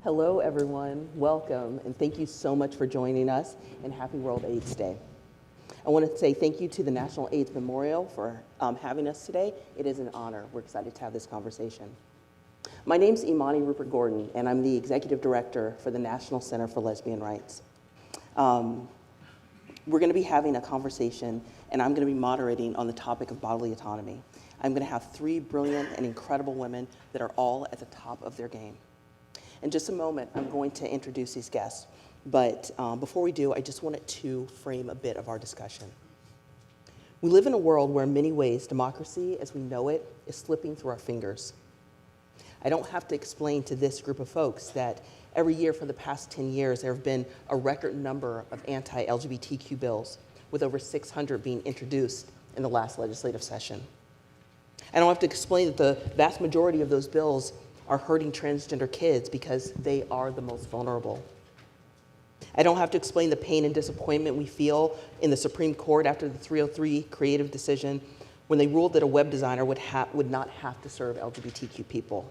Hello, everyone. Welcome, and thank you so much for joining us, and happy World AIDS Day. I want to say thank you to the National AIDS Memorial for having us today. It is an honor. We're excited to have this conversation. My name's Imani Rupert-Gordon, and I'm the Executive Director for the National Center for Lesbian Rights. We're going to be having a conversation, and I'm going to be moderating on the topic of bodily autonomy. I'm going to have three brilliant and incredible women that are all at the top of their game. In just a moment, I'm going to introduce these guests, but before we do, I just wanted to frame a bit of our discussion. We live in a world where in many ways, democracy as we know it is slipping through our fingers. I don't have to explain to this group of folks that every year for the past 10 years, there have been a record number of anti-LGBTQ bills, with over 600 being introduced in the last legislative session. I don't have to explain that the vast majority of those bills are hurting transgender kids because they are the most vulnerable. I don't have to explain the pain and disappointment we feel in the Supreme Court after the 303 creative decision when they ruled that a web designer would not have to serve LGBTQ people.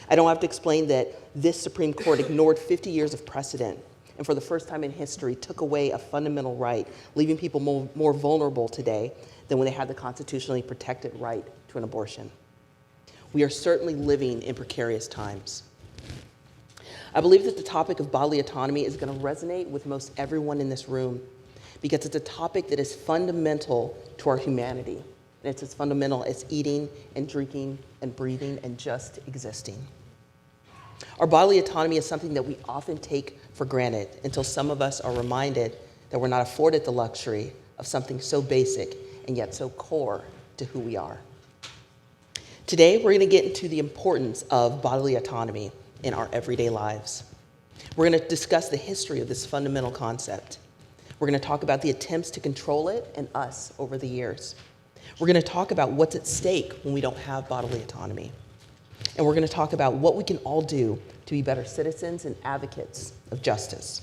I don't have to explain that this Supreme Court ignored 50 years of precedent and for the first time in history took away a fundamental right, leaving people more vulnerable today than when they had the constitutionally protected right to an abortion. We are certainly living in precarious times. I believe that the topic of bodily autonomy is going to resonate with most everyone in this room because it's a topic that is fundamental to our humanity. And it's as fundamental as eating and drinking and breathing and just existing. Our bodily autonomy is something that we often take for granted until some of us are reminded that we're not afforded the luxury of something so basic and yet so core to who we are. Today, we're going to get into the importance of bodily autonomy in our everyday lives. We're going to discuss the history of this fundamental concept. We're going to talk about the attempts to control it and us over the years. We're going to talk about what's at stake when we don't have bodily autonomy. And we're going to talk about what we can all do to be better citizens and advocates of justice.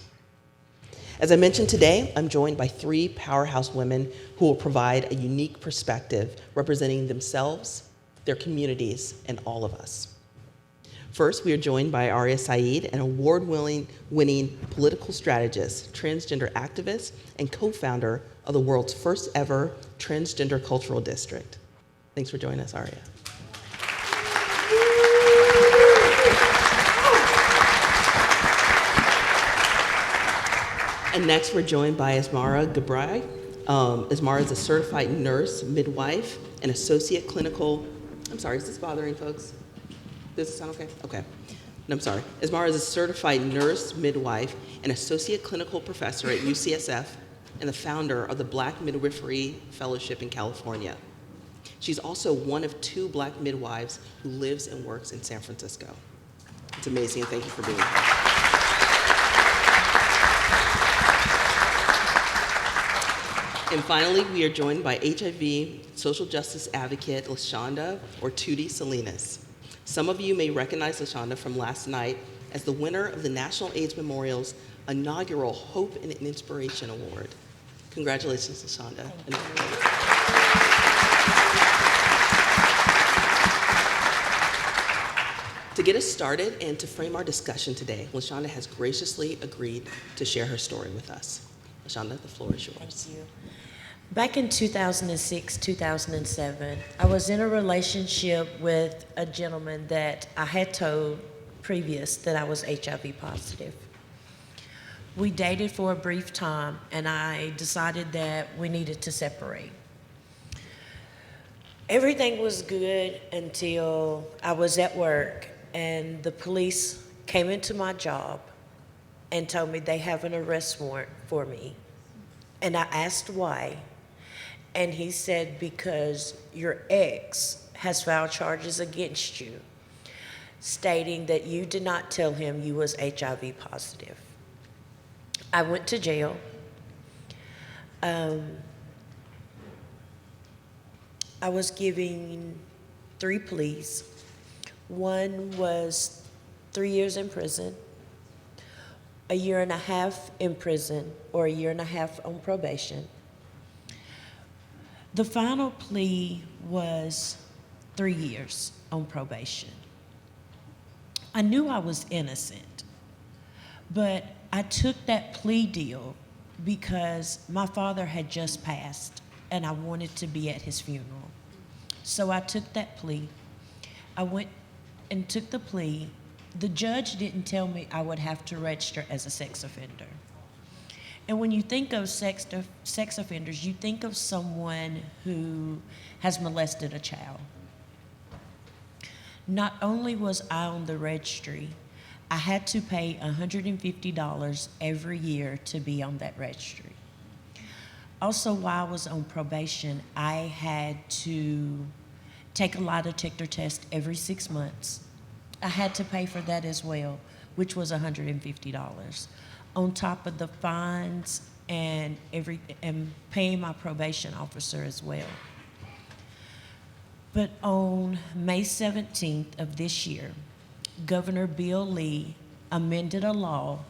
As I mentioned today, I'm joined by three powerhouse women who will provide a unique perspective representing themselves, their communities, and all of us. First, we are joined by Aria Sa'id, an award-winning political strategist, transgender activist, and co-founder of the world's first ever transgender cultural district. Thanks for joining us, Aria. And next, we're joined by Asmara Gebre. Asmara is a certified nurse, midwife, and associate clinical. I'm sorry, is this bothering folks? Does it sound okay? Okay. No, I'm sorry. Asmara is a certified nurse, midwife, and associate clinical professor at UCSF and the founder of the Black Midwifery Fellowship in California. She's also one of two Black midwives who lives and works in San Francisco. It's amazing, and thank you for being here. And finally, we are joined by HIV social justice advocate Lashanda, or Tootie Salinas. Some of you may recognize Lashanda from last night as the winner of the National AIDS Memorial's inaugural Hope and Inspiration Award. Congratulations, Lashanda. To get us started and to frame our discussion today, Lashanda has graciously agreed to share her story with us. Lashanda, the floor is yours. Thank you. Back in 2006, 2007, I was in a relationship with a gentleman that I had told previous that I was HIV positive. We dated for a brief time, and I decided that we needed to separate. Everything was good until I was at work, and the police came into my job and told me they have an arrest warrant for me. And I asked why. And he said, because your ex has filed charges against you, stating that you did not tell him you was HIV positive. I went to jail. I was given 3 pleas. One was 3 years in prison, 1.5 years in prison, or 1.5 years on probation. The final plea was 3 years on probation. I knew I was innocent. But I took that plea deal because my father had just passed and I wanted to be at his funeral. So I took that plea. I went and took the plea. The judge didn't tell me I would have to register as a sex offender. And when you think of sex offenders, you think of someone who has molested a child. Not only was I on the registry, I had to pay $150 every year to be on that registry. Also, while I was on probation, I had to take a lie detector test every 6 months. I had to pay for that as well, which was $150, on top of the fines and paying my probation officer as well. But on May 17th of this year, Governor Bill Lee amended a law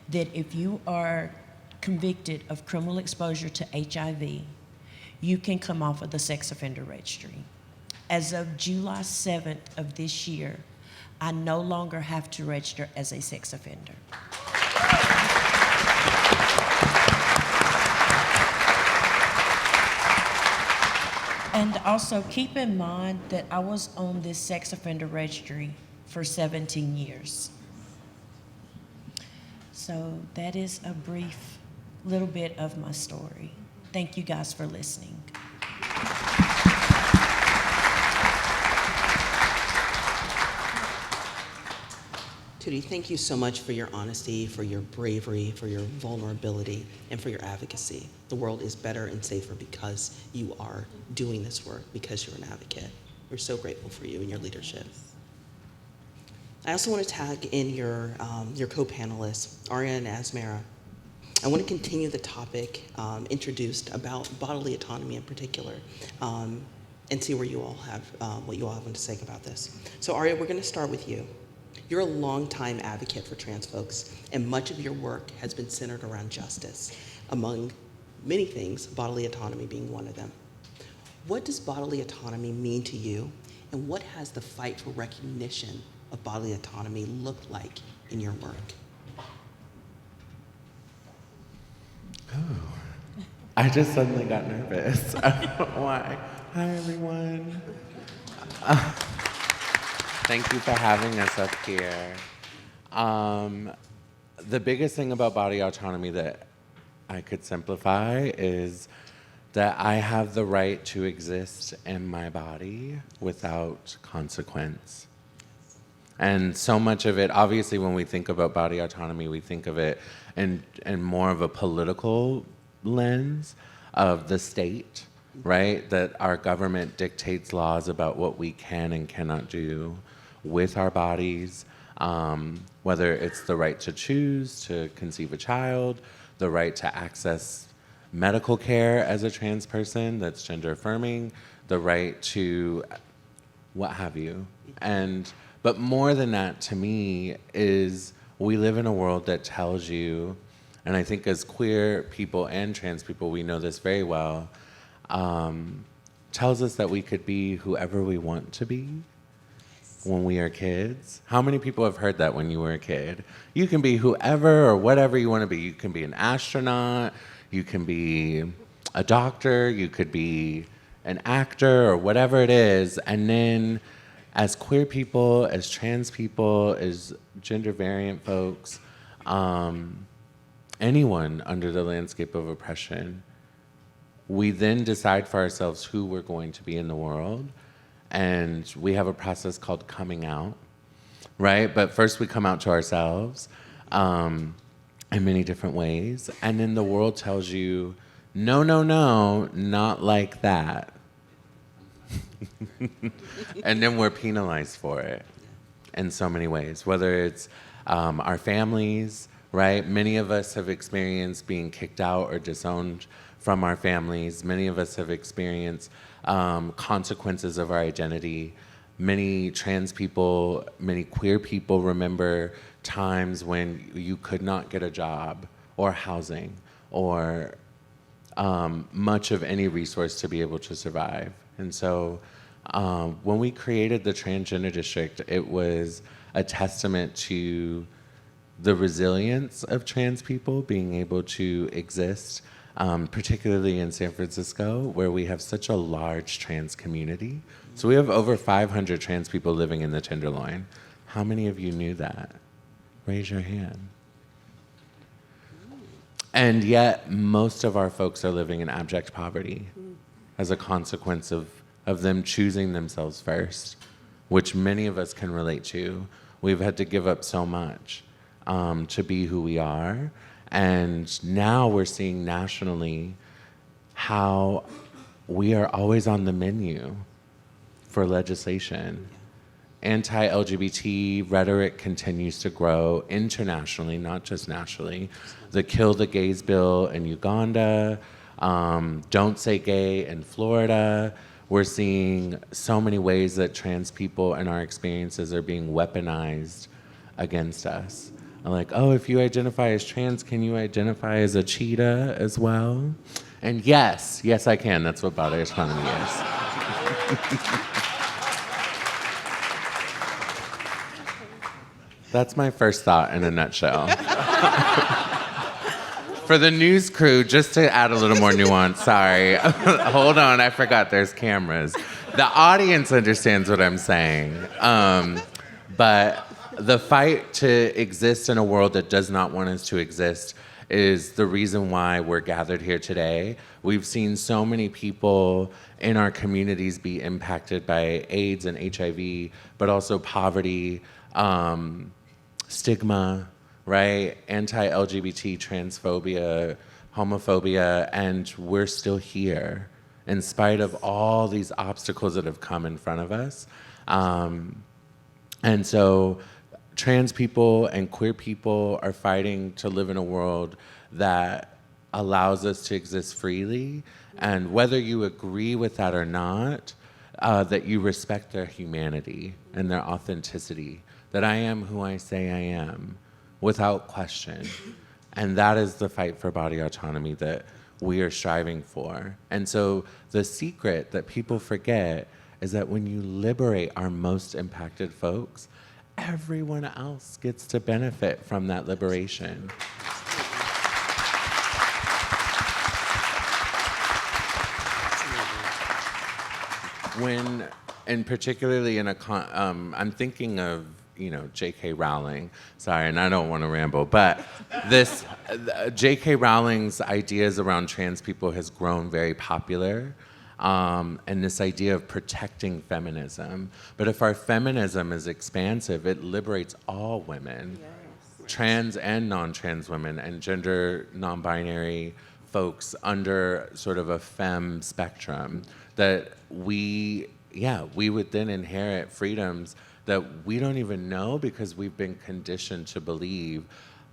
that if you are convicted of criminal exposure to HIV, you can come off of the sex offender registry. As of July 7th of this year, I no longer have to register as a sex offender. And also keep in mind that I was on this sex offender registry for 17 years. So that is a brief little bit of my story. Thank you guys for listening. Tootie, thank you so much for your honesty, for your bravery, for your vulnerability, and for your advocacy. The world is better and safer because you are doing this work, because you're an advocate. We're so grateful for you and your leadership. I also want to tag in your co-panelists, Aria and Asmara. I want to continue the topic introduced about bodily autonomy in particular, and see where you all have, what you all have to say about this. So Aria, we're going to start with you. You're a longtime advocate for trans folks, and much of your work has been centered around justice, among many things, bodily autonomy being one of them. What does bodily autonomy mean to you, and what has the fight for recognition of bodily autonomy look like in your work? Oh, I just suddenly got nervous. I don't know why. Hi, everyone. Thank you for having us up here. The biggest thing about body autonomy that I could simplify is that I have the right to exist in my body without consequence. And so much of it, obviously when we think about body autonomy, we think of it in more of a political lens of the state, right? That our government dictates laws about what we can and cannot do with our bodies, whether it's the right to choose to conceive a child, the right to access medical care as a trans person that's gender affirming, the right to what have you. But more than that, to me, is we live in a world that tells you, and I think as queer people and trans people, we know this very well, tells us that we could be whoever we want to be when we are kids. How many people have heard that when you were a kid? You can be whoever or whatever you want to be. You can be an astronaut, you can be a doctor, you could be an actor or whatever it is, and then as queer people, as trans people, as gender variant folks, anyone under the landscape of oppression, we then decide for ourselves who we're going to be in the world. And we have a process called coming out, right? But first we come out to ourselves in many different ways. And then the world tells you, no, no, no, not like that. And then we're penalized for it in so many ways, whether it's our families, right? Many of us have experienced being kicked out or disowned from our families. Many of us have experienced consequences of our identity. Many trans people, many queer people remember times when you could not get a job or housing or much of any resource to be able to survive. And so when we created the Transgender District, it was a testament to the resilience of trans people being able to exist, particularly in San Francisco, where we have such a large trans community. So we have over 500 trans people living in the Tenderloin. How many of you knew that? Raise your hand. And yet, most of our folks are living in abject poverty as a consequence of them choosing themselves first, which many of us can relate to. We've had to give up so much to be who we are. And now we're seeing nationally how we are always on the menu for legislation. Anti-LGBT rhetoric continues to grow internationally, not just nationally. The Kill the Gays bill in Uganda, Don't Say Gay in Florida. We're seeing so many ways that trans people and our experiences are being weaponized against us. Like, oh, if you identify as trans, can you identify as a cheetah as well? And yes, I can. That's what bodily autonomy is. That's my first thought in a nutshell. For the news crew, just to add a little more nuance, sorry. Hold on, I forgot there's cameras. The audience understands what I'm saying. But the fight to exist in a world that does not want us to exist is the reason why we're gathered here today. We've seen so many people in our communities be impacted by AIDS and HIV, but also poverty, stigma, right? Anti-LGBT, transphobia, homophobia, and we're still here in spite of all these obstacles that have come in front of us. And so trans people and queer people are fighting to live in a world that allows us to exist freely, and whether you agree with that or not, that you respect their humanity and their authenticity, that I am who I say I am, without question. And that is the fight for body autonomy that we are striving for. And so the secret that people forget is that when you liberate our most impacted folks, everyone else gets to benefit from that liberation. When, and particularly in I'm thinking of, J.K. Rowling. Sorry, and I don't want to ramble, but this J.K. Rowling's ideas around trans people has grown very popular, and this idea of protecting feminism. But if our feminism is expansive, it liberates all women, trans and non-trans women, and gender non-binary folks under sort of a femme spectrum, that we would then inherit freedoms that we don't even know because we've been conditioned to believe,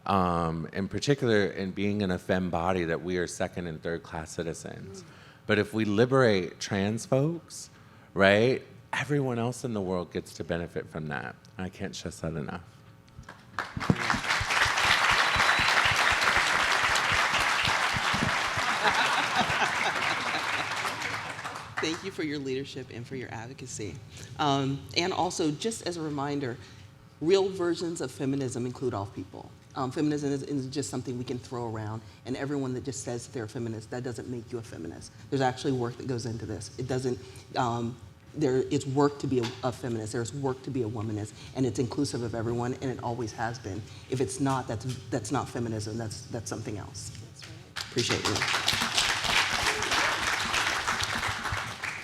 in particular in being in a femme body, that we are second and third class citizens. But if we liberate trans folks, right, everyone else in the world gets to benefit from that. I can't stress that enough. Thank you for your leadership and for your advocacy. And also, just as a reminder, real versions of feminism include all people. Feminism is just something we can throw around, and everyone that just says they're a feminist, that doesn't make you a feminist. There's actually work that goes into this. It doesn't, it's work to be a feminist, there's work to be a womanist, and it's inclusive of everyone, and it always has been. If it's not, that's not feminism, that's something else. That's right. Appreciate you.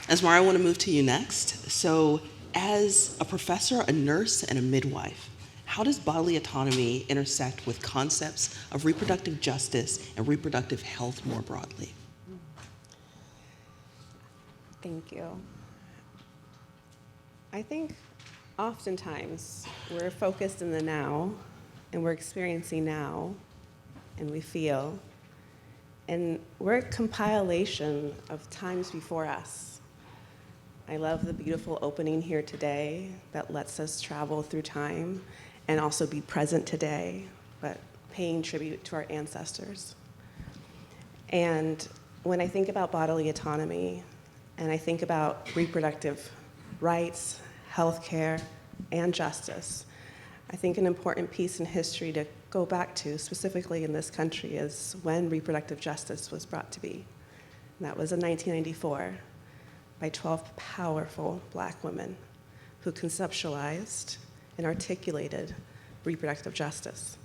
Asmara, I want to move to you next. So, as a professor, a nurse, and a midwife, how does bodily autonomy intersect with concepts of reproductive justice and reproductive health more broadly? Thank you. I think oftentimes we're focused in the now, and we're experiencing now, and we feel, and we're a compilation of times before us. I love the beautiful opening here today that lets us travel through time and also be present today, but paying tribute to our ancestors. And when I think about bodily autonomy, and I think about reproductive rights, healthcare, and justice, I think an important piece in history to go back to, specifically in this country, is when reproductive justice was brought to be. And that was in 1994 by 12 powerful Black women who conceptualized and articulated reproductive justice,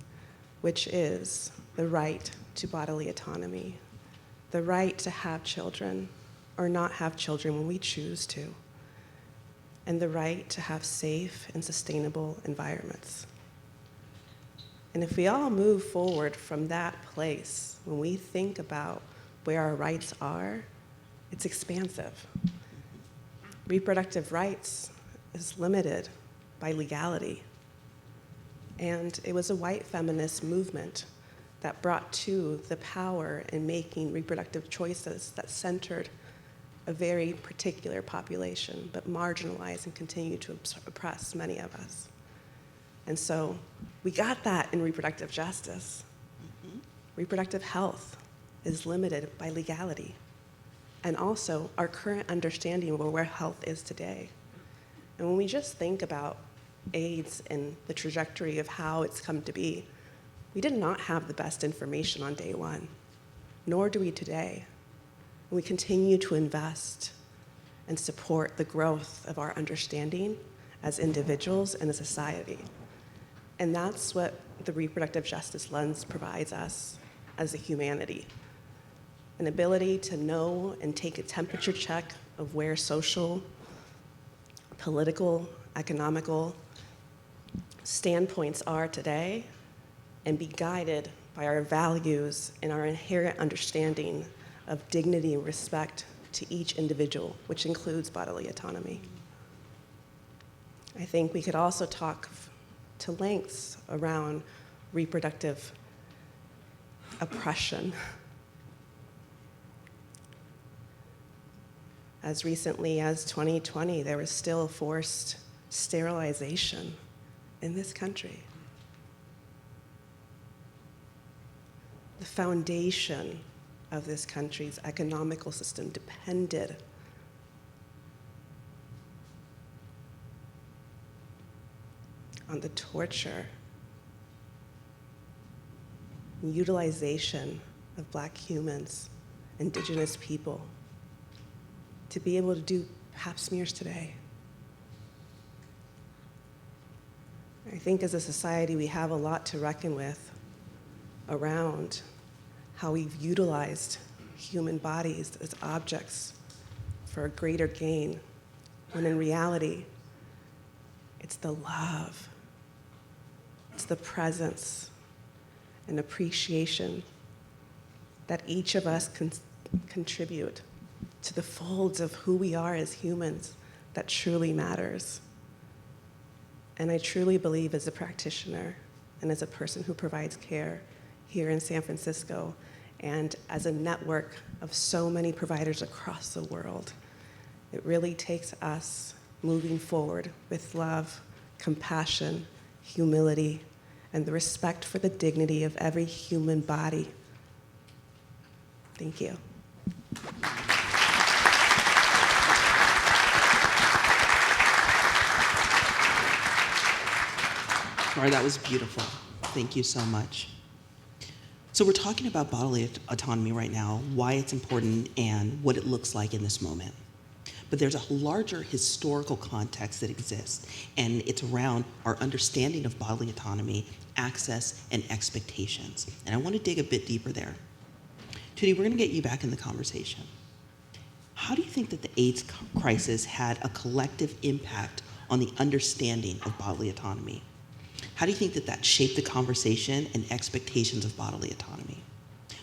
which is the right to bodily autonomy, the right to have children or not have children when we choose to, and the right to have safe and sustainable environments. And if we all move forward from that place, when we think about where our rights are, it's expansive. Reproductive rights is limited by legality. And it was a white feminist movement that brought to the power in making reproductive choices that centered a very particular population, but marginalized and continued to oppress many of us. And so we got that in reproductive justice. Reproductive health is limited by legality, and also our current understanding of where health is today. And when we just think about AIDS and the trajectory of how it's come to be, we did not have the best information on day one, nor do we today. And we continue to invest and support the growth of our understanding as individuals and a society. And that's what the reproductive justice lens provides us as a humanity. An ability to know and take a temperature check of where social, political, economical standpoints are today, and be guided by our values and our inherent understanding of dignity and respect to each individual, which includes bodily autonomy. I think we could also talk to lengths around reproductive oppression. As recently as 2020, there was still forced sterilization in this country. The foundation of this country's economical system depended on the torture and utilization of Black humans, Indigenous people, to be able to do pap smears today. I think as a society, we have a lot to reckon with around how we've utilized human bodies as objects for a greater gain, when in reality, it's the love, it's the presence and appreciation that each of us can contribute to the folds of who we are as humans that truly matters. And I truly believe, as a practitioner and as a person who provides care here in San Francisco, and as a network of so many providers across the world, it really takes us moving forward with love, compassion, humility, and the respect for the dignity of every human body. Thank you. Laura, that was beautiful. Thank you so much. So we're talking about bodily autonomy right now, why it's important, and what it looks like in this moment. But there's a larger historical context that exists, and it's around our understanding of bodily autonomy, access, and expectations. And I want to dig a bit deeper there. Tootie, we're going to get you back in the conversation. How do you think that the AIDS crisis had a collective impact on the understanding of bodily autonomy? How do you think that that shaped the conversation and expectations of bodily autonomy?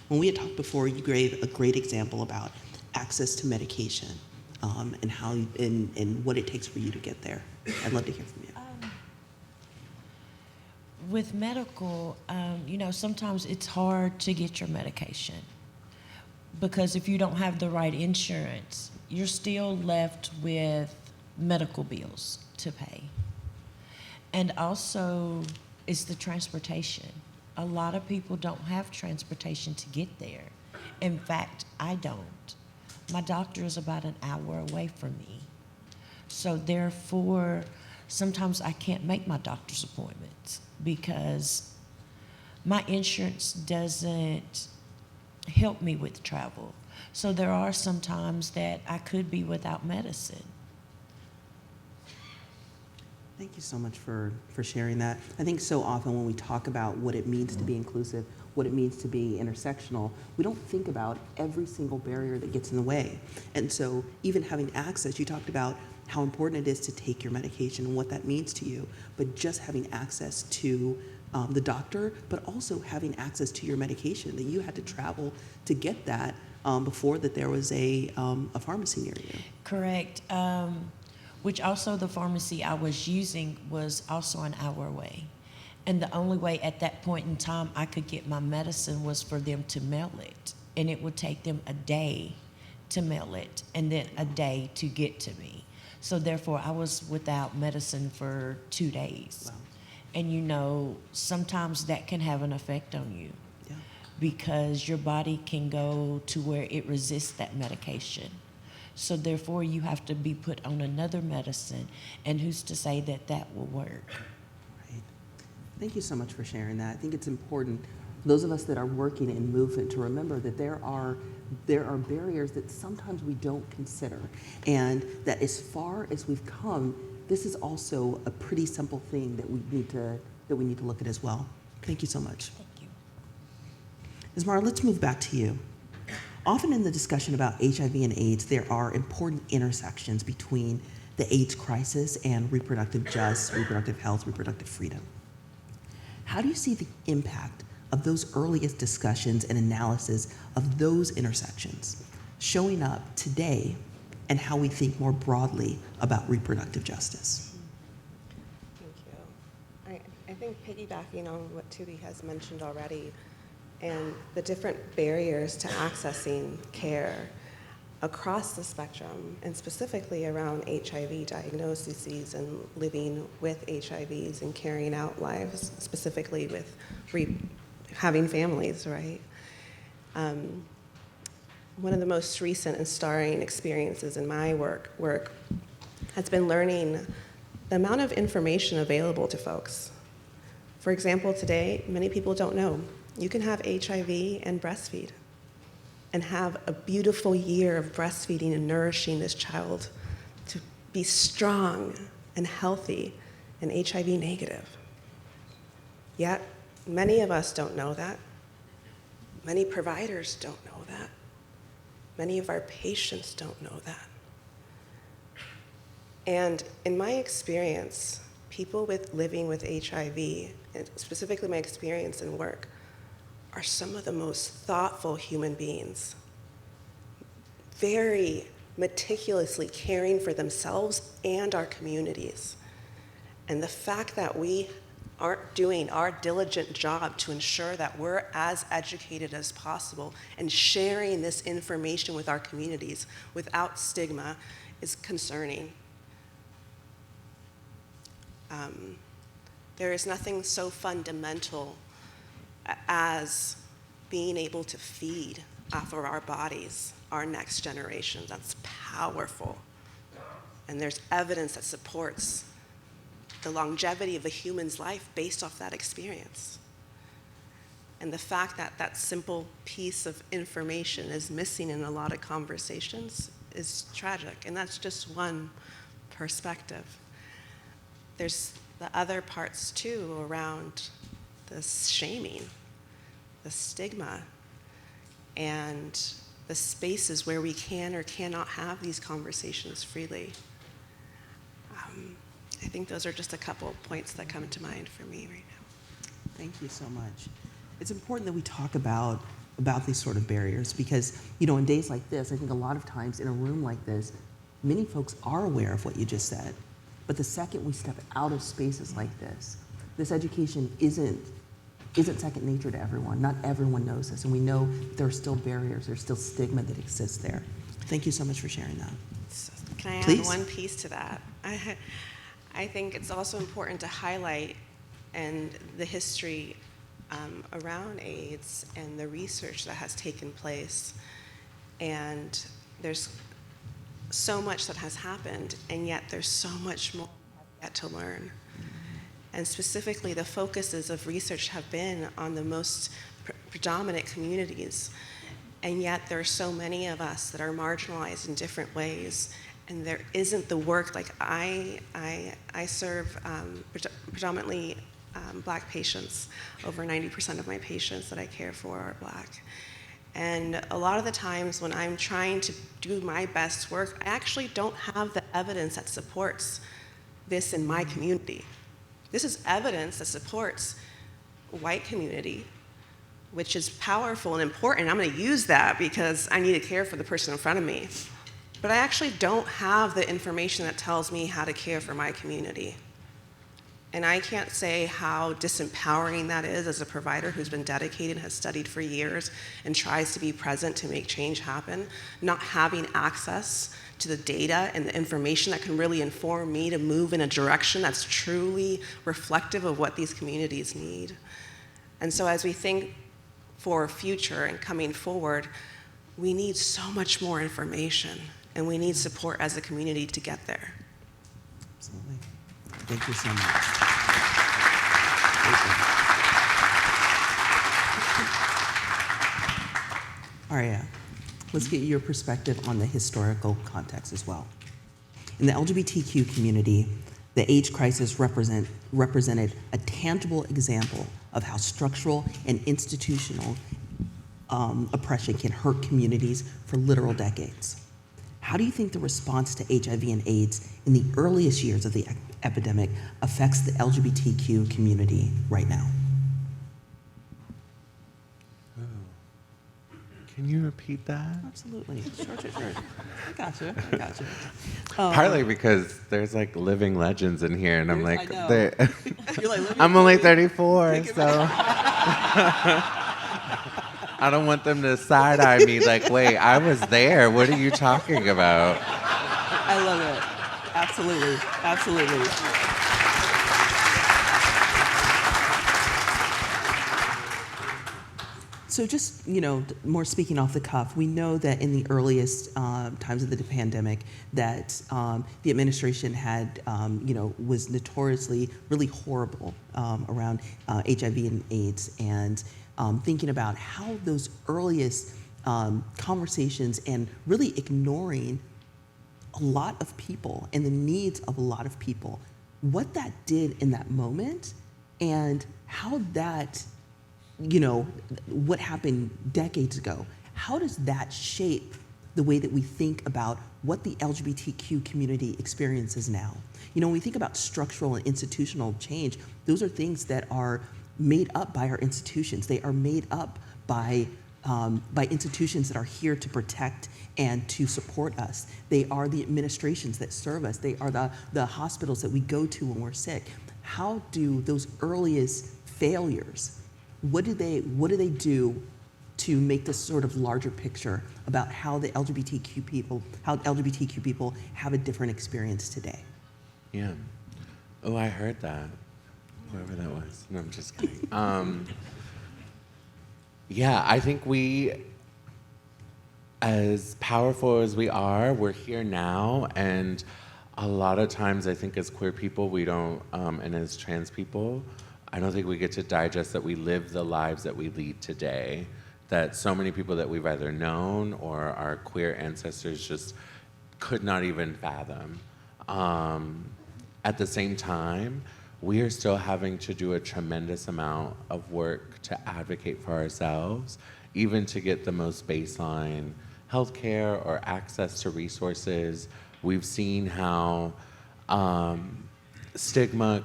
When we had talked before, you gave a great example about access to medication and how and what it takes for you to get there. I'd love to hear from you. With medical, sometimes it's hard to get your medication because if you don't have the right insurance, you're still left with medical bills to pay. And also, it's the transportation. A lot of people don't have transportation to get there. In fact, I don't. My doctor is about an hour away from me. So therefore, sometimes I can't make my doctor's appointments because my insurance doesn't help me with travel. So there are some times that I could be without medicine. Thank you so much for sharing that. I think so often when we talk about what it means to be inclusive, what it means to be intersectional, we don't think about every single barrier that gets in the way. And so even having access, you talked about how important it is to take your medication and what that means to you, but just having access to the doctor, but also having access to your medication, that you had to travel to get that before that there was a pharmacy near you. Correct. Which also the pharmacy I was using was also an hour away. And the only way at that point in time I could get my medicine was for them to mail it. And it would take them a day to mail it and then a day to get to me. So therefore I was without medicine for 2 days. Wow. And you know, sometimes that can have an effect on you. Yeah. Because your body can go to where it resists that medication. So therefore, you have to be put on another medicine, and who's to say that that will work? Right. Thank you so much for sharing that. I think it's important for those of us that are working in movement to remember that there are barriers that sometimes we don't consider, and that as far as we've come, this is also a pretty simple thing that we need to look at as well. Thank you so much. Thank you. Asmara, let's move back to you. Often in the discussion about HIV and AIDS, there are important intersections between the AIDS crisis and reproductive justice, reproductive health, reproductive freedom. How do you see the impact of those earliest discussions and analysis of those intersections showing up today and how we think more broadly about reproductive justice? Thank you. I think piggybacking on what Tootie has mentioned already, and the different barriers to accessing care across the spectrum, and specifically around HIV diagnoses and living with HIVs and carrying out lives, specifically with having families, right? One of the most recent and starring experiences in my work has been learning the amount of information available to folks. For example, today, many people don't know you can have HIV and breastfeed and have a beautiful year of breastfeeding and nourishing this child to be strong and healthy and HIV negative. Yet, many of us don't know that. Many providers don't know that. Many of our patients don't know that. And in my experience, people living with HIV, and specifically my experience in work, are some of the most thoughtful human beings, very meticulously caring for themselves and our communities. And the fact that we aren't doing our diligent job to ensure that we're as educated as possible and sharing this information with our communities without stigma is concerning. There is nothing so fundamental as being able to feed off of our bodies our next generation. That's powerful. And there's evidence that supports the longevity of a human's life based off that experience. And the fact that that simple piece of information is missing in a lot of conversations is tragic. And that's just one perspective. There's the other parts too around the shaming, the stigma, and the spaces where we can or cannot have these conversations freely. I think those are just a couple points that come to mind for me right now. Thank you so much. It's important that we talk about these sort of barriers because, in days like this, I think a lot of times in a room like this, many folks are aware of what you just said. But the second we step out of spaces like this education isn't second nature to everyone. Not everyone knows this, and we know there are still barriers, there's still stigma that exists there. Thank you so much for sharing that. Can I add Please. one piece to that? I think it's also important to highlight and the history around AIDS and the research that has taken place. And there's so much that has happened, and yet there's so much more yet to learn. And specifically, the focuses of research have been on the most predominant communities. And yet there are so many of us that are marginalized in different ways. And there isn't the work, like I serve predominantly Black patients. Over 90% of my patients that I care for are Black. And a lot of the times when I'm trying to do my best work, I actually don't have the evidence that supports this in my community. This is evidence that supports white community, which is powerful and important. I'm going to use that because I need to care for the person in front of me. But I actually don't have the information that tells me how to care for my community. And I can't say how disempowering that is as a provider who's been dedicated, has studied for years, and tries to be present to make change happen, not having access to the data and the information that can really inform me to move in a direction that's truly reflective of what these communities need. And so as we think for future and coming forward, we need so much more information, and we need support as a community to get there. Absolutely. Thank you so much. Aria, let's get your perspective on the historical context as well. In the LGBTQ community, the AIDS crisis represented a tangible example of how structural and institutional oppression can hurt communities for literal decades. How do you think the response to HIV and AIDS in the earliest years of the epidemic affects the LGBTQ community right now? Can you repeat that? Absolutely. Sure. I got you. Partly because there's like living legends in here, and I'm like, You're like, I'm only 34, so I don't want them to side-eye me like, wait, I was there. What are you talking about? I love it. Absolutely. So just, more speaking off the cuff, we know that in the earliest times of the pandemic that the administration had, was notoriously really horrible around HIV and AIDS, and thinking about how those earliest conversations and really ignoring a lot of people and the needs of a lot of people, what that did in that moment, and how that, what happened decades ago, how does that shape the way that we think about what the LGBTQ community experiences now? When we think about structural and institutional change, those are things that are made up by our institutions. They are made up by institutions that are here to protect and to support us. They are the administrations that serve us. They are the hospitals that we go to when we're sick. How do those earliest failures, what do they do to make this sort of larger picture about how the LGBTQ people have a different experience today? Yeah. Oh, I heard that. Whoever that was. No, I'm just kidding. Yeah, I think we, as powerful as we are, we're here now, and a lot of times I think as queer people, we don't, and as trans people, I don't think we get to digest that we live the lives that we lead today, that so many people that we've either known or our queer ancestors just could not even fathom. At the same time, we are still having to do a tremendous amount of work to advocate for ourselves, even to get the most baseline healthcare or access to resources. We've seen how stigma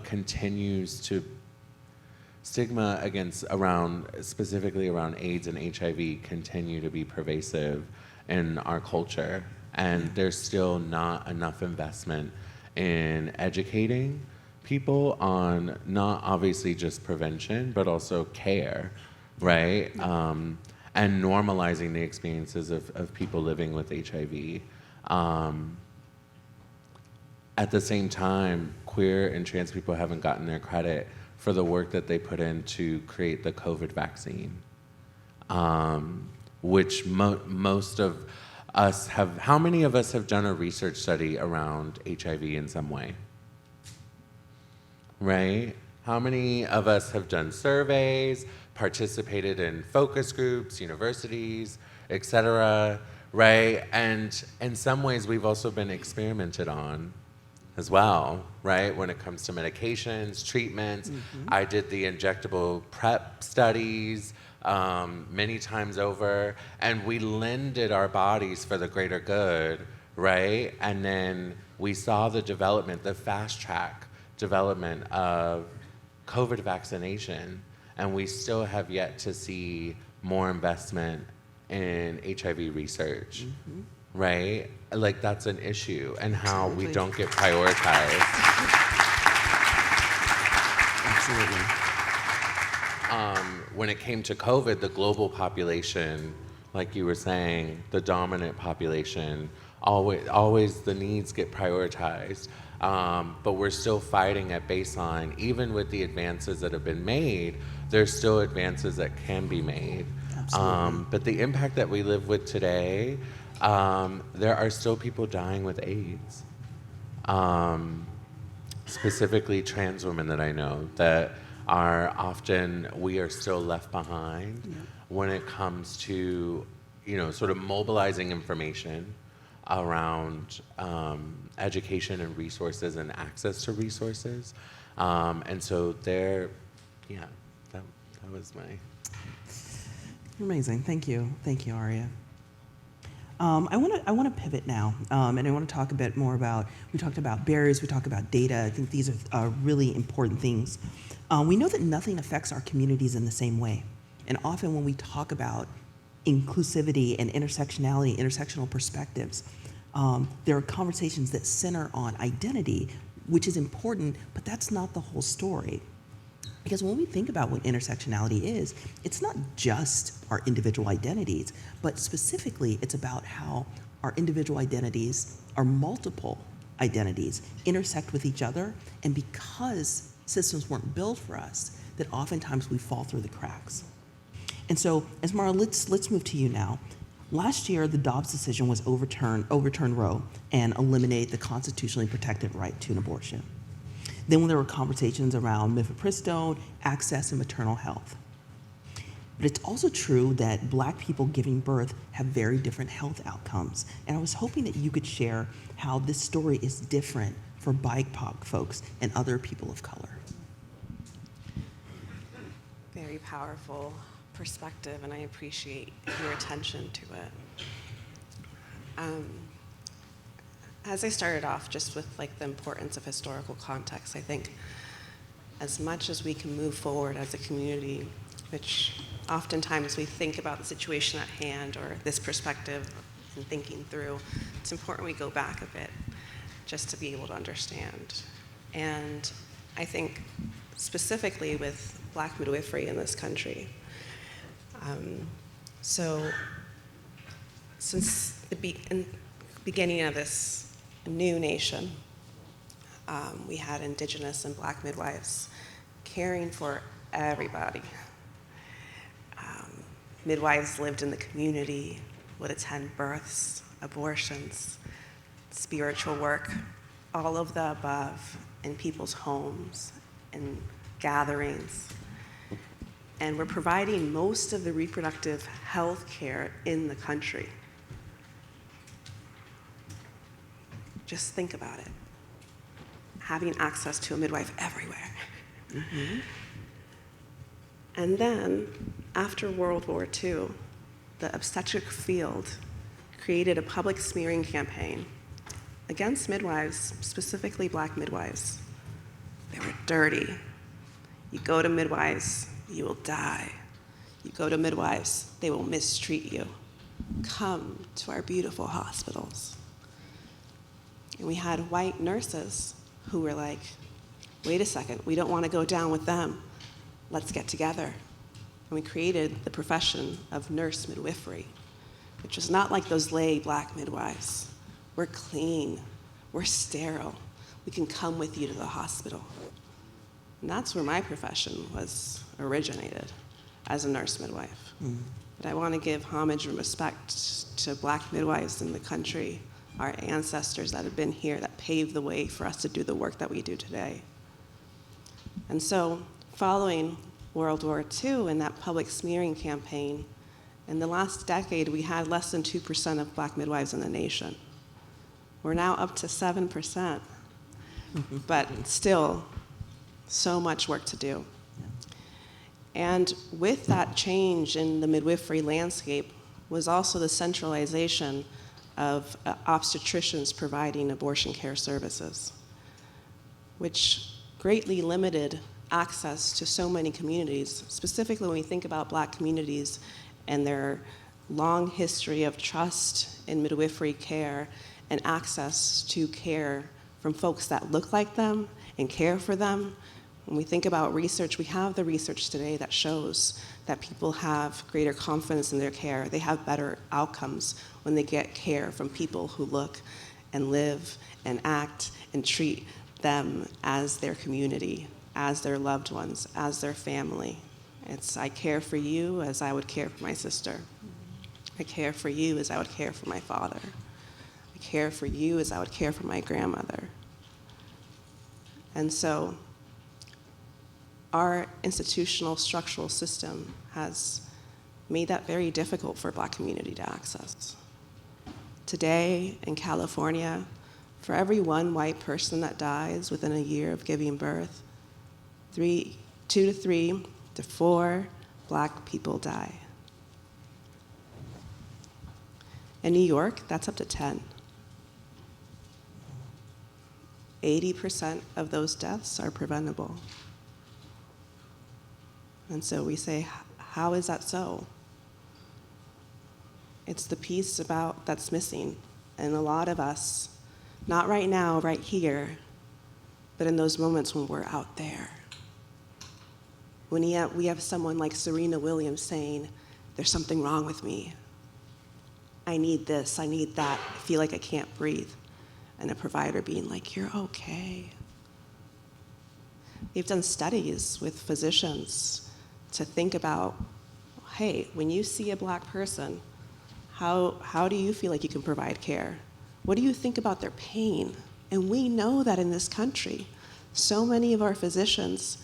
specifically around AIDS and HIV continue to be pervasive in our culture. And there's still not enough investment in educating people on not obviously just prevention, but also care, right? And normalizing the experiences of people living with HIV. At the same time, queer and trans people haven't gotten their credit for the work that they put in to create the COVID vaccine, which most of us have. How many of us have done a research study around HIV in some way? Right? How many of us have done surveys, participated in focus groups, universities, et cetera, right? And in some ways, we've also been experimented on as well, right? When it comes to medications, treatments. I did the injectable PrEP studies many times over, and we lended our bodies for the greater good, right? And then we saw the development, the fast track development of COVID vaccination, and we still have yet to see more investment in HIV research, right? Like, that's an issue, and how we Absolutely. don't get prioritized. Absolutely. When it came to COVID, the global population, like you were saying, the dominant population, always the needs get prioritized. But we're still fighting at baseline. Even with the advances that have been made, there's still advances that can be made. Absolutely. But the impact that we live with today, there are still people dying with AIDS. Specifically trans women that I know that are often, we are still left behind when it comes to, sort of mobilizing information around education and resources and access to resources. And so that was my... Amazing. Thank you, Aria. I want to pivot now, and I want to talk a bit more about. We talked about barriers. We talked about data. I think these are really important things. We know that nothing affects our communities in the same way, and often when we talk about inclusivity and intersectionality, intersectional perspectives, there are conversations that center on identity, which is important, but that's not the whole story. Because when we think about what intersectionality is, it's not just our individual identities, but specifically it's about how our individual identities, our multiple identities, intersect with each other, and because systems weren't built for us, that oftentimes we fall through the cracks. And so, Asmara, let's move to you now. Last year, the Dobbs decision was overturned Roe and eliminate the constitutionally protected right to an abortion. Then when there were conversations around mifepristone, access, and maternal health. But it's also true that Black people giving birth have very different health outcomes. And I was hoping that you could share how this story is different for BIPOC folks and other people of color. Very powerful perspective, and I appreciate your attention to it. As I started off just with the importance of historical context, I think as much as we can move forward as a community, which oftentimes we think about the situation at hand or this perspective and thinking through, it's important we go back a bit just to be able to understand. And I think specifically with Black midwifery in this country, so since the beginning of this new nation, we had Indigenous and Black midwives caring for everybody. Midwives lived in the community, would attend births, abortions, spiritual work, all of the above in people's homes and gatherings. And we're providing most of the reproductive health care in the country. Just think about it. Having access to a midwife everywhere. Mm-hmm. And then, after World War II, the obstetric field created a public smearing campaign against midwives, specifically Black midwives. They were dirty. You go to midwives, you will die. You go to midwives, they will mistreat you. Come to our beautiful hospitals. And we had white nurses who were like, wait a second, we don't want to go down with them. Let's get together. And we created the profession of nurse midwifery, which was not like those lay Black midwives. We're clean, we're sterile. We can come with you to the hospital. And that's where my profession was originated, as a nurse midwife. Mm. But I want to give homage and respect to Black midwives in the country, our ancestors that have been here, that paved the way for us to do the work that we do today. And so following World War II and that public smearing campaign, in the last decade, we had less than 2% of black midwives in the nation. We're now up to 7%, but still so much work to do. And with that change in the midwifery landscape was also the centralization of obstetricians providing abortion care services, which greatly limited access to so many communities, specifically when we think about Black communities and their long history of trust in midwifery care and access to care from folks that look like them and care for them. When we think about research, we have the research today that shows that people have greater confidence in their care. They have better outcomes when they get care from people who look and live and act and treat them as their community, as their loved ones, as their family. It's, I care for you as I would care for my sister. I care for you as I would care for my father. I care for you as I would care for my grandmother. And so our institutional structural system has made that very difficult for Black community to access. Today in California, for every one white person that dies within a year of giving birth, 2 to 3 to 4 Black people die. In New York, that's up to 10. 80% of those deaths are preventable. And so we say, how is that so? It's the piece about that's missing. And a lot of us, not right now, right here, but in those moments when we're out there. When we have someone like Serena Williams saying, there's something wrong with me. I need this, I need that, I feel like I can't breathe. And a provider being like, you're okay. They've done studies with physicians to think about, hey, when you see a Black person, how do you feel like you can provide care? What do you think about their pain? And we know that in this country, so many of our physicians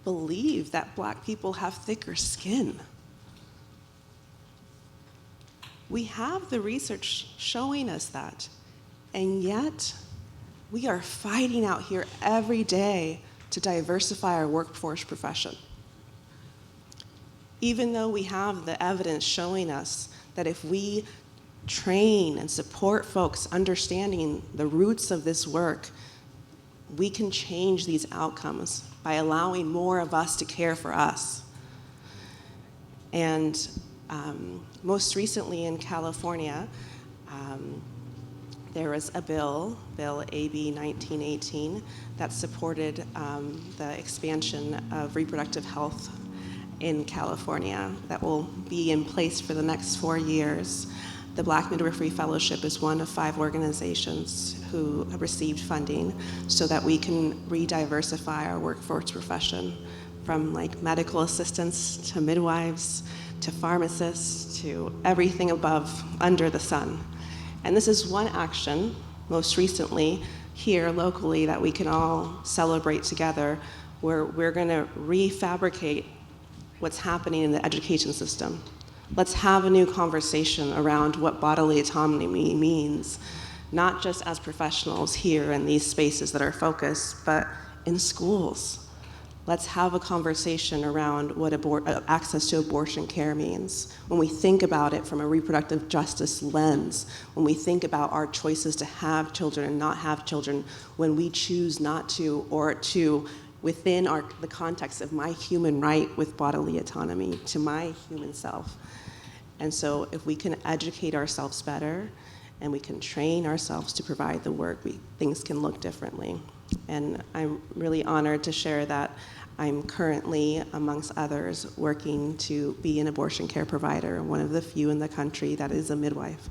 believe that Black people have thicker skin. We have the research showing us that, and yet we are fighting out here every day to diversify our workforce profession. Even though we have the evidence showing us that if we train and support folks understanding the roots of this work, we can change these outcomes by allowing more of us to care for us. And most recently in California, there was a bill AB 1918, that supported the expansion of reproductive health in California that will be in place for the next 4 years. The Black Midwifery Fellowship is one of 5 organizations who have received funding so that we can re-diversify our workforce profession, from like medical assistants to midwives to pharmacists to everything above under the sun. And this is one action, most recently here locally, that we can all celebrate together, where we're gonna refabricate what's happening in the education system. Let's have a new conversation around what bodily autonomy means, not just as professionals here in these spaces that are focused, but in schools. Let's have a conversation around what access to abortion care means. When we think about it from a reproductive justice lens, when we think about our choices to have children and not have children, when we choose not to, or to within the context of my human right with bodily autonomy to my human self. And so if we can educate ourselves better and we can train ourselves to provide the work, things can look differently. And I'm really honored to share that I'm currently, amongst others, working to be an abortion care provider, one of the few in the country that is a midwife.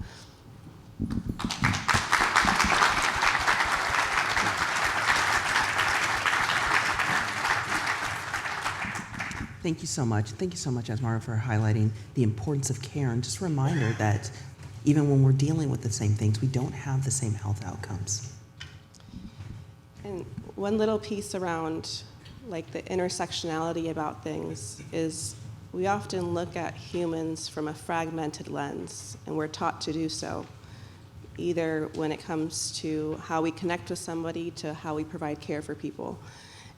Thank you so much. Thank you so much, Asmara, for highlighting the importance of care, and just a reminder that even when we're dealing with the same things, we don't have the same health outcomes. And one little piece around like the intersectionality about things is we often look at humans from a fragmented lens, and we're taught to do so, either when it comes to how we connect with somebody to how we provide care for people.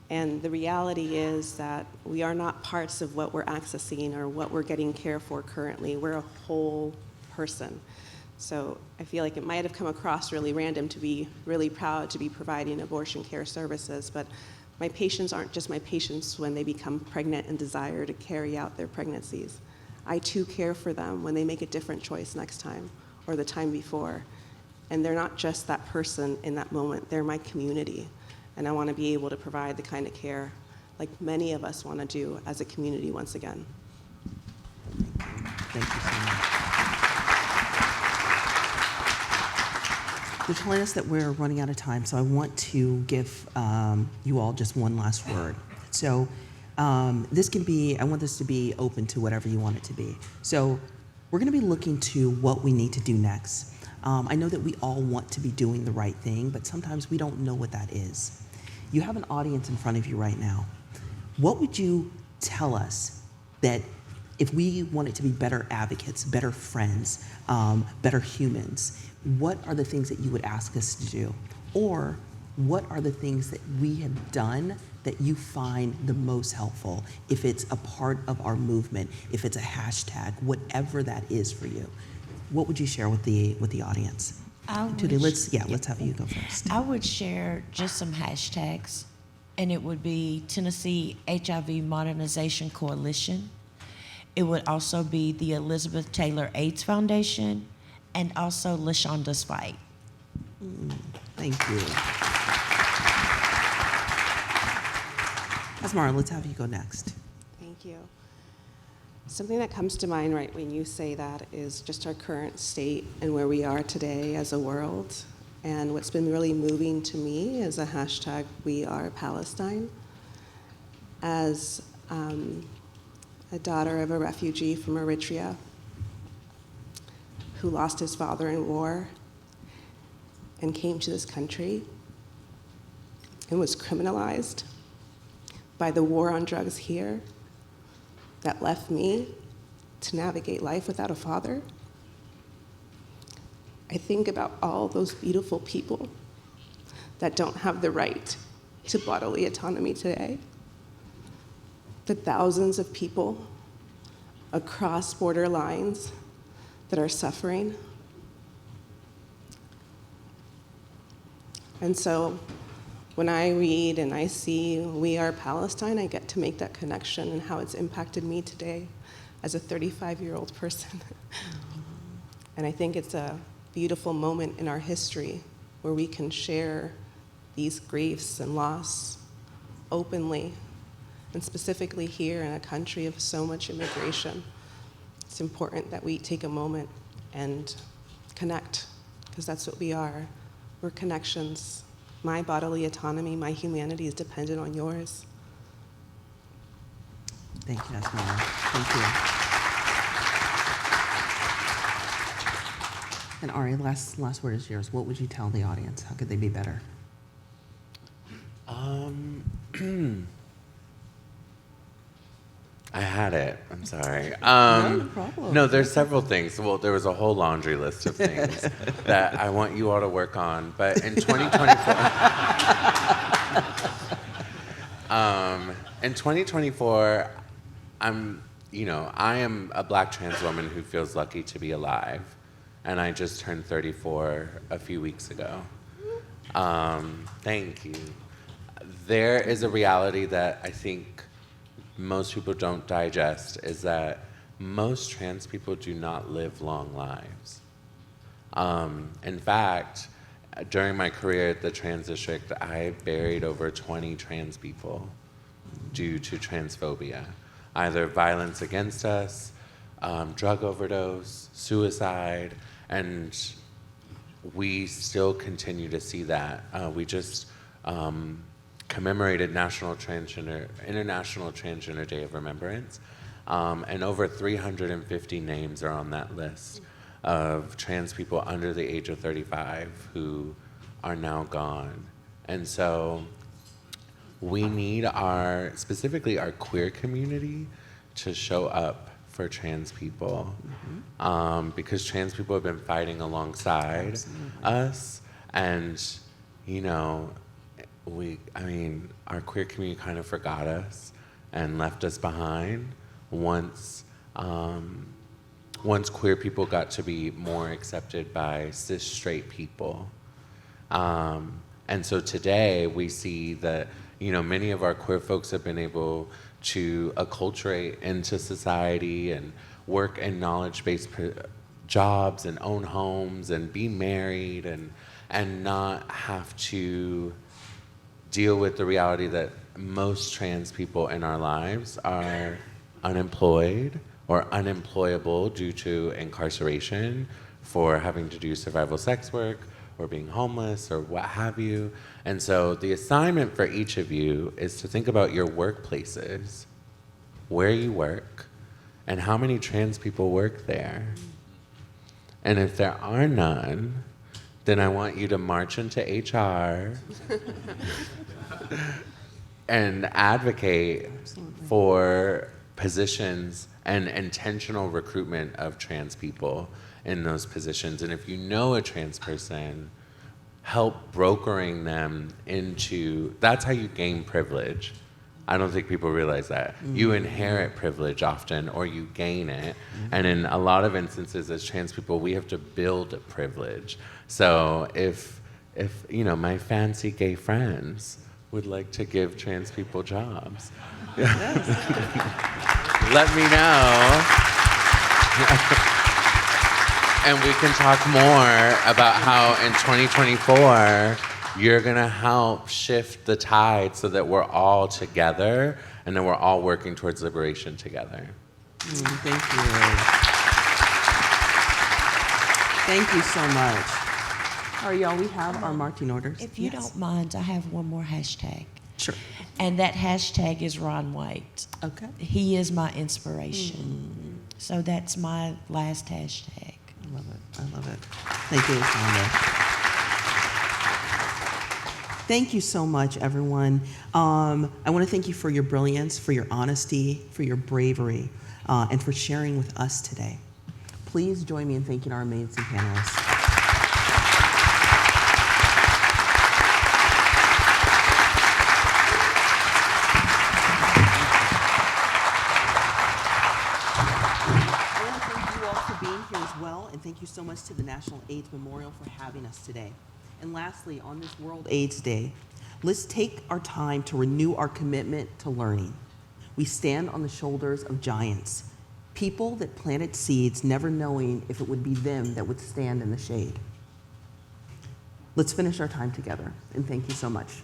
And the reality is that we are not parts of what we're accessing or what we're getting care for currently. We're a whole person. So I feel like it might have come across really random to be really proud to be providing abortion care services, but my patients aren't just my patients when they become pregnant and desire to carry out their pregnancies. I too care for them when they make a different choice next time or the time before. And they're not just that person in that moment, they're my community. And I want to be able to provide the kind of care like many of us want to do as a community once again. Thank you so much. They're telling us that we're running out of time, so I want to give you all just one last word. So this can be, I want this to be open to whatever you want it to be. So we're going to be looking to what we need to do next. I know that we all want to be doing the right thing, but sometimes we don't know what that is. You have an audience in front of you right now. What would you tell us that if we wanted to be better advocates, better friends, better humans, what are the things that you would ask us to do? Or what are the things that we have done that you find the most helpful? If it's a part of our movement, if it's a hashtag, whatever that is for you, what would you share with the audience? Tootie, let's have you go first. I would share just some hashtags, and it would be Tennessee HIV Modernization Coalition. It would also be the Elizabeth Taylor AIDS Foundation, and also Lashanda's Fight. Thank you. Asmara, let's have you go next. Thank you. Something that comes to mind right when you say that is just our current state and where we are today as a world. And what's been really moving to me is a hashtag, We Are Palestine. As a daughter of a refugee from Eritrea who lost his father in war and came to this country and was criminalized by the war on drugs here that left me to navigate life without a father. I think about all those beautiful people that don't have the right to bodily autonomy today. The thousands of people across border lines that are suffering. And so when I read and I see We Are Palestine, I get to make that connection and how it's impacted me today as a 35-year-old person. And I think it's a beautiful moment in our history where we can share these griefs and loss openly, and specifically here in a country of so much immigration. It's important that we take a moment and connect, because that's what we are. We're connections. My bodily autonomy, my humanity is dependent on yours. Thank you, Asmara. Thank you. And Ari, last word is yours. What would you tell the audience? How could they be better? I had it. I'm sorry. No problem. No, there's several things. Well, there was a whole laundry list of things that I want you all to work on. But in 2024, I am a Black trans woman who feels lucky to be alive, and I just turned 34 a few weeks ago. Thank you. There is a reality that I think most people don't digest, is that most trans people do not live long lives. In fact, during my career at the Trans District, I buried over 20 trans people due to transphobia, either violence against us, drug overdose, suicide, and we still continue to see that. We just commemorated International Transgender Day of Remembrance, and over 350 names are on that list of trans people under the age of 35 who are now gone. And so we need specifically our queer community to show up for trans people, because trans people have been fighting alongside us, and our queer community kind of forgot us and left us behind once queer people got to be more accepted by cis straight people. And so today we see that, many of our queer folks have been able to acculturate into society and work in knowledge-based jobs and own homes and be married and not have to deal with the reality that most trans people in our lives are unemployed or unemployable due to incarceration for having to do survival sex work or being homeless or what have you. And so the assignment for each of you is to think about your workplaces, where you work, and how many trans people work there. And if there are none, then I want you to march into HR and advocate for positions and intentional recruitment of trans people in those positions. And if you know a trans person, help brokering them into, that's how you gain privilege. I don't think people realize that. You inherit privilege often, or you gain it. And in a lot of instances as trans people, we have to build privilege. So if my fancy gay friends would like to give trans people jobs, let me know. And we can talk more about how in 2024, you're gonna help shift the tide so that we're all together and then we're all working towards liberation together. Thank you. Thank you so much. All right, y'all, we have our marching orders. If you don't mind, I have one more hashtag. Sure. And that hashtag is Ron White. Okay. He is my inspiration. So that's my last hashtag. I love it. I love it. Thank you, Lashanda. Thank you so much, everyone. I want to thank you for your brilliance, for your honesty, for your bravery, and for sharing with us today. Please join me in thanking our amazing panelists. And thank you so much to the National AIDS Memorial for having us today. And lastly, on this World AIDS Day, let's take our time to renew our commitment to learning. We stand on the shoulders of giants, people that planted seeds never knowing if it would be them that would stand in the shade. Let's finish our time together, and thank you so much.